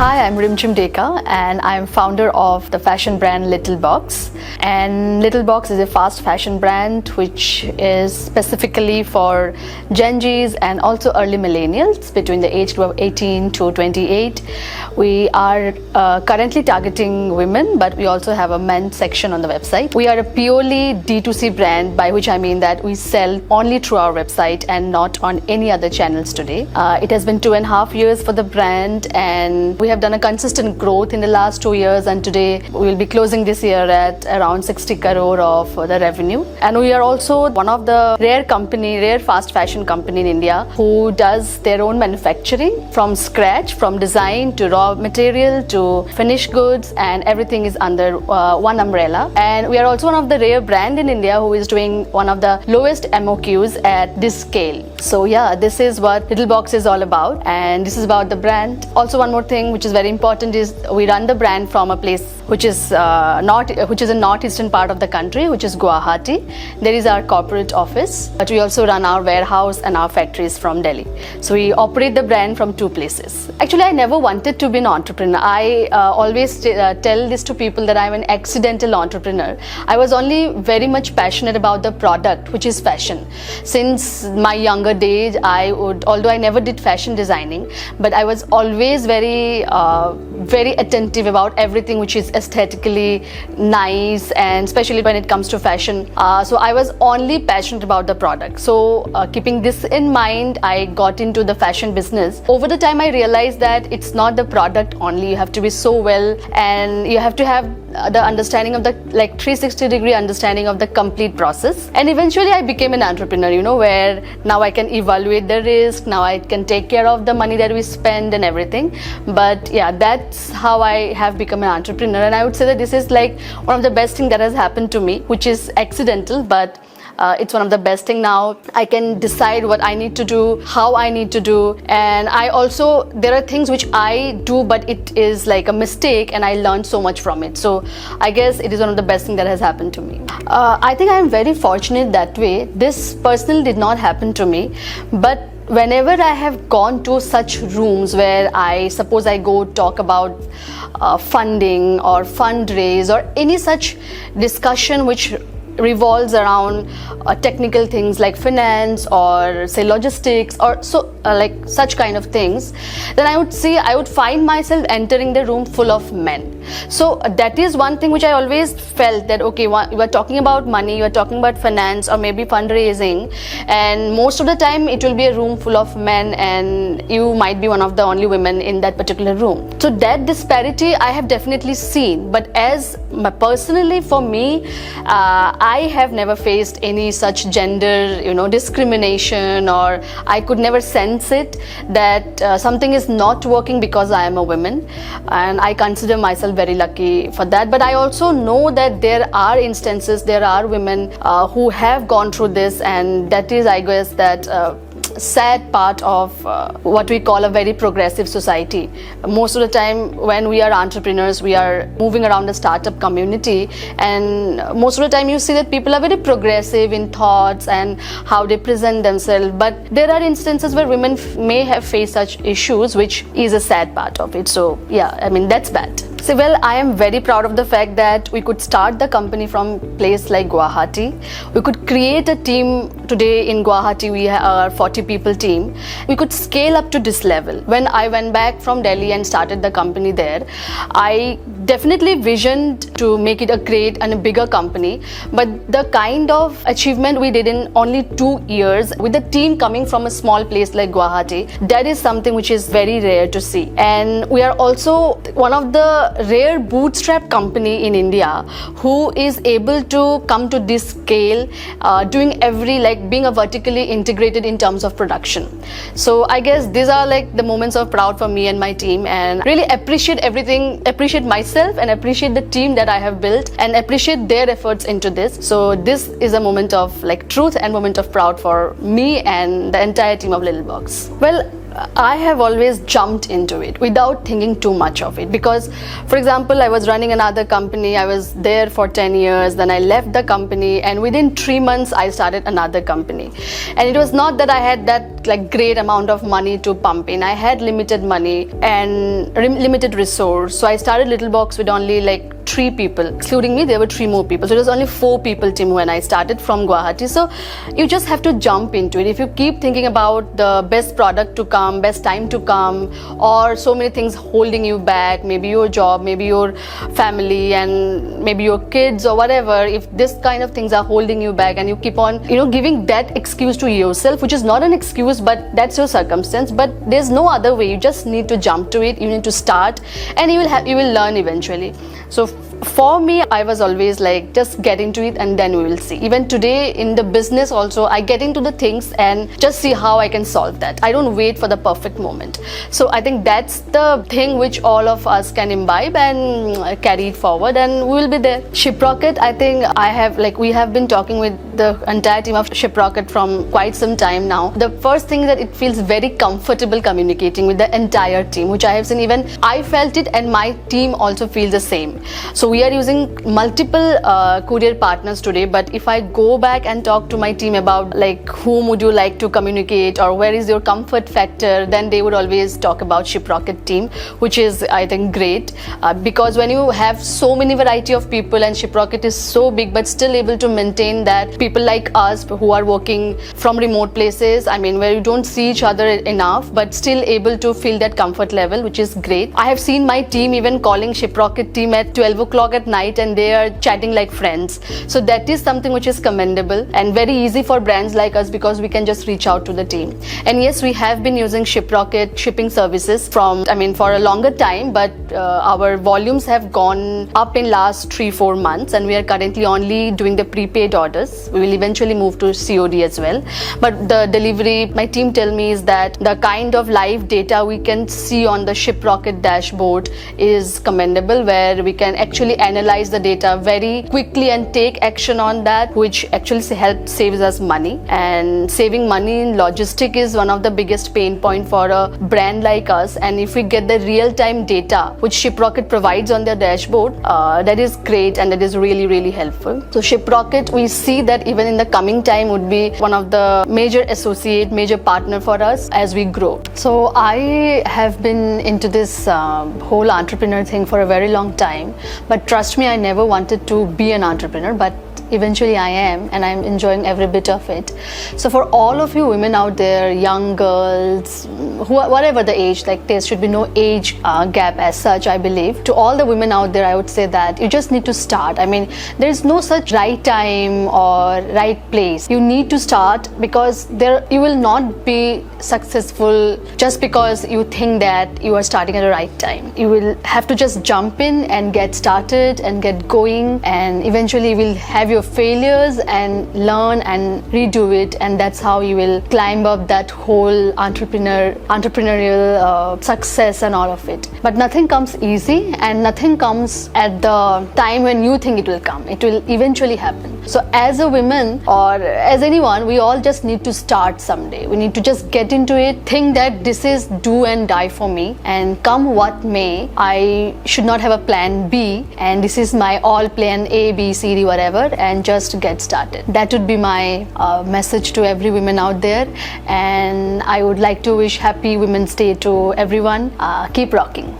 Hi, I'm Rimjhim Deka and I'm founder of the fashion brand Littlebox. And Littlebox is a fast fashion brand which is specifically for Gen Zs and also early millennials between the age group of 18 to 28. We are currently targeting women, but we also have a men's section on the website. We are a purely D2C brand, by which I mean that we sell only through our website and not on any other channels today. It has been 2.5 years for the brand, and we have done a consistent growth in the last 2 years, and today we will be closing this year at around 60 crore of the revenue. And we are also one of the rare fast fashion company in India who does their own manufacturing from scratch, from design to raw material to finished goods, and everything is under one umbrella. And we are also one of the rare brand in India who is doing one of the lowest MOQs at this scale. So yeah, this is what Littlebox is all about, and this is about the brand. Also, one more thing which is very important is we run the brand from a place which is a northeastern part of the country, which is Guwahati. There is our corporate office, but we also run our warehouse and our factories from Delhi. So we operate the brand from two places. Actually, I never wanted to be an entrepreneur. I always tell this to people that I'm an accidental entrepreneur. I was only very much passionate about the product, which is fashion. Since my younger days, although I never did fashion designing, but I was always very attentive about everything which is aesthetically nice, and especially when it comes to fashion. So I was only passionate about the product. So keeping this in mind, I got into the fashion business. Over the time, I realized that it's not the product only. You have to be so well, and you have to have the understanding of the 360-degree understanding of the complete process. And eventually I became an entrepreneur, where now I can evaluate the risk, now I can take care of the money that we spend and everything. But yeah, that's how I have become an entrepreneur. And I would say that this is like one of the best things that has happened to me, which is accidental, but it's one of the best thing. Now I can decide what I need to do, how I need to do, and there are things which I do but it is like a mistake, and I learned so much from it. So I guess it is one of the best thing that has happened to me. I think I am very fortunate that way. This personally did not happen to me, but whenever I have gone to such rooms where I go talk about funding or fundraise or any such discussion which revolves around technical things like finance or say logistics or like such kind of things, then I would find myself entering the room full of men. So that is one thing which I always felt that okay, you are talking about money, you are talking about finance or maybe fundraising, and most of the time it will be a room full of men and you might be one of the only women in that particular room. So that disparity I have definitely seen, but personally for me, I have never faced any such gender discrimination, or I could never sense it that something is not working because I am a woman, and I consider myself very lucky for that. But I also know that there are instances, there are women who have gone through this, and that is, I guess, that sad part of what we call a very progressive society. Most of the time when we are entrepreneurs, we are moving around the startup community, and most of the time you see that people are very progressive in thoughts and how they present themselves, but there are instances where women may have faced such issues, which is a sad part of it. So yeah, I mean, that's bad. So well, I am very proud of the fact that we could start the company from place like Guwahati. We could create a team. Today in Guwahati we have a 40 people team. We could scale up to this level. When I went back from Delhi and started the company there, I definitely visioned to make it a great and a bigger company, but the kind of achievement we did in only 2 years with the team coming from a small place like Guwahati, that is something which is very rare to see. And we are also one of the rare bootstrap company in India who is able to come to this scale, doing being a vertically integrated in terms of production. So I guess these are like the moments of proud for me and my team, and really appreciate myself and appreciate the team that I have built and appreciate their efforts into this. So this is a moment of truth and moment of proud for me and the entire team of Littlebox. Well, I have always jumped into it without thinking too much of it, because for example, I was running another company, I was there for 10 years, then I left the company, and within 3 months I started another company. And it was not that I had that like great amount of money to pump in. I had limited money and limited resource, so I started Littlebox with only like 3 people, excluding me there were 3 more people, so it was only 4 people team when I started from Guwahati. So you just have to jump into it. If you keep thinking about the best product to come, best time to come, or so many things holding you back, maybe your job, maybe your family, and maybe your kids or whatever, if this kind of things are holding you back and you keep on giving that excuse to yourself, which is not an excuse but that's your circumstance, but there's no other way. You just need to jump to it, you need to start, and you will learn eventually. So for me, I was always like, just get into it and then we will see. Even today in the business also, I get into the things and just see how I can solve that. I don't wait for the perfect moment. So I think that's the thing which all of us can imbibe and carry it forward, and we will be there. Shiprocket, I think we have been talking with the entire team of Shiprocket from quite some time now. The first thing is that it feels very comfortable communicating with the entire team, which I have seen. Even I felt it and my team also feels the same. So we are using multiple courier partners today, but if I go back and talk to my team about like whom would you like to communicate or where is your comfort factor, then they would always talk about Shiprocket team, which is I think great, because when you have so many variety of people and Shiprocket is so big but still able to maintain that people like us who are working from remote places, I mean where you don't see each other enough, but still able to feel that comfort level, which is great. I have seen my team even calling Shiprocket team at 12 o'clock at night and they are chatting like friends. So that is something which is commendable and very easy for brands like us, because we can just reach out to the team. And yes, we have been using Shiprocket shipping services for a longer time, but our volumes have gone up in last 3-4 months, and we are currently only doing the prepaid orders. We will eventually move to COD as well. But the delivery, my team tell me, is that the kind of live data we can see on the Shiprocket dashboard is commendable, where we can actually analyze the data very quickly and take action on that, which actually helps saves us money. And saving money in logistic is one of the biggest pain point for a brand like us, and if we get the real-time data which Shiprocket provides on their dashboard, that is great and that is really, really helpful. So Shiprocket, we see that even in the coming time would be one of the major partner for us as we grow. So I have been into this whole entrepreneur thing for a very long time, but trust me, I never wanted to be an entrepreneur, but eventually I am, and I'm enjoying every bit of it. So for all of you women out there, young girls, whatever the age, like there should be no age gap as such, I believe. To all the women out there, I would say that you just need to start. I mean, there is no such right time or right place. You need to start, because you will not be successful just because you think that you are starting at the right time. You will have to just jump in and get started and get going, and eventually you will have your failures and learn and redo it, and that's how you will climb up that whole entrepreneurial success and all of it. But nothing comes easy, and nothing comes at the time when you think it will come. It will eventually happen. So as a woman or as anyone, we all just need to start someday. We need to just get into it, think that this is do and die for me, and come what may, I should not have a plan B, and this is my all plan A, B, C, D, whatever, and just get started. That would be my message to every woman out there, and I would like to wish happy Women's Day to everyone. Keep rocking.